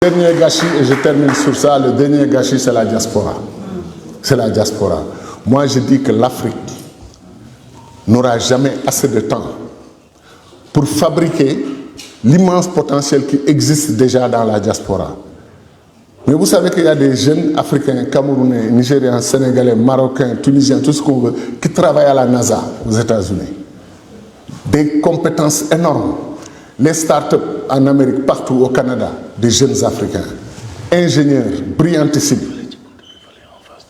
Le dernier gâchis, et je termine sur ça, le dernier gâchis, c'est la diaspora. C'est la diaspora. Moi, je dis que l'Afrique n'aura jamais assez de temps pour fabriquer l'immense potentiel qui existe déjà dans la diaspora. Mais vous savez qu'il y a des jeunes Africains, Camerounais, Nigériens, Sénégalais, Marocains, Tunisiens, tout ce qu'on veut, qui travaillent à la NASA aux États-Unis. Des compétences énormes. Les startups en Amérique, partout au Canada, des jeunes Africains, ingénieurs, brillantissimes.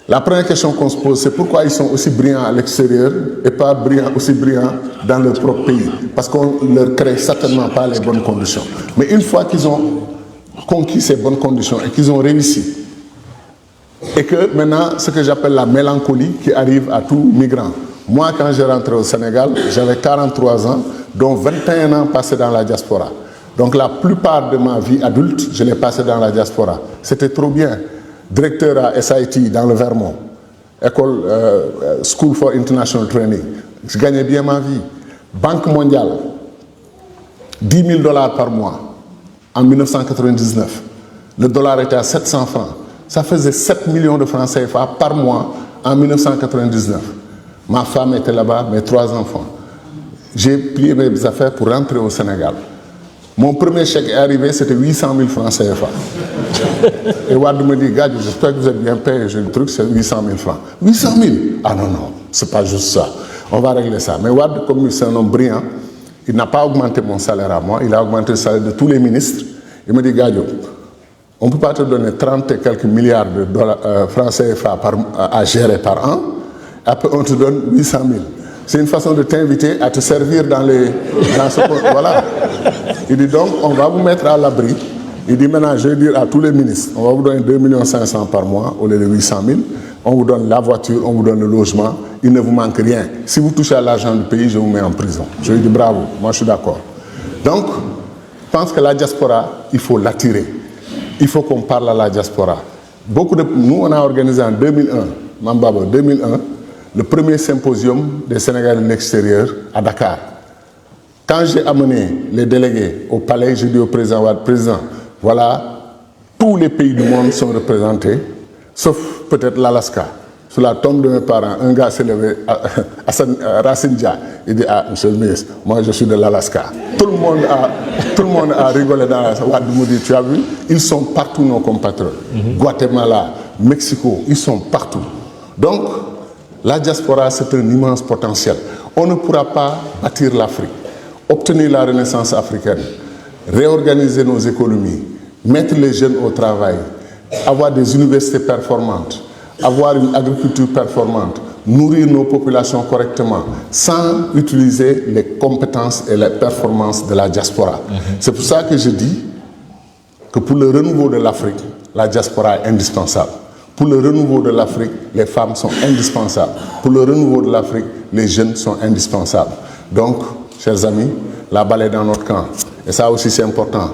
La première question qu'on se pose, c'est pourquoi ils sont aussi brillants à l'extérieur et pas aussi brillants dans leur propre pays. Parce qu'on ne leur crée certainement pas les bonnes conditions. Mais une fois qu'ils ont conquis ces bonnes conditions et qu'ils ont réussi, et que maintenant, ce que j'appelle la mélancolie qui arrive à tout migrant. Moi, quand j'ai rentré au Sénégal, j'avais 43 ans, dont 21 ans passés dans la diaspora. Donc la plupart de ma vie adulte, je l'ai passé dans la diaspora. C'était trop bien. Directeur à SIT dans le Vermont, école School for International Training. Je gagnais bien ma vie. Banque mondiale, $10 000 par mois en 1999. Le dollar était à 700 francs. Ça faisait 7 millions de francs CFA par mois en 1999. Ma femme était là-bas, mes 3 enfants. J'ai plié mes affaires pour rentrer au Sénégal. Mon premier chèque est arrivé, c'était 800 000 francs CFA. Et Wad me dit, gars, j'espère que vous êtes bien payé. J'ai le truc, c'est 800 000 francs. 800 000? Ah non, non, c'est pas juste ça. On va régler ça. Mais Wad, comme c'est un homme brillant, il n'a pas augmenté mon salaire à moi, il a augmenté le salaire de tous les ministres. Il me dit, gars, on ne peut pas te donner 30 et quelques milliards de francs CFA à gérer par an. Après, on te donne 800 000. C'est une façon de t'inviter à te servir dans ce voilà. Il dit donc, on va vous mettre à l'abri. Il dit maintenant, je vais dire à tous les ministres, on va vous donner 2 500 000 par mois au lieu de 800 000. On vous donne la voiture, on vous donne le logement. Il ne vous manque rien. Si vous touchez à l'argent du pays, je vous mets en prison. Je lui dis bravo, moi je suis d'accord. Donc, je pense que la diaspora, il faut l'attirer. Il faut qu'on parle à la diaspora. Nous, on a organisé en 2001, Mambaba, 2001, le premier symposium des Sénégalais de l'extérieur à Dakar. Quand j'ai amené les délégués au palais, j'ai dit au président, président, voilà, tous les pays du monde sont représentés, sauf peut-être l'Alaska. Sur la tombe de mes parents, un gars s'est levé, Racine Dia, il dit, ah, monsieur le ministre, moi je suis de l'Alaska. Tout le monde a rigolé dans la salle. Me dit, tu as vu, ils sont partout nos compatriotes. Guatemala, Mexico, ils sont partout. Donc, la diaspora, c'est un immense potentiel. On ne pourra pas bâtir l'Afrique, obtenir la renaissance africaine, réorganiser nos économies, mettre les jeunes au travail, avoir des universités performantes, avoir une agriculture performante, nourrir nos populations correctement, sans utiliser les compétences et les performances de la diaspora. C'est pour ça que je dis que pour le renouveau de l'Afrique, la diaspora est indispensable. Pour le renouveau de l'Afrique, les femmes sont indispensables. Pour le renouveau de l'Afrique, les jeunes sont indispensables. Donc, chers amis, la balle est dans notre camp. Et ça aussi, c'est important.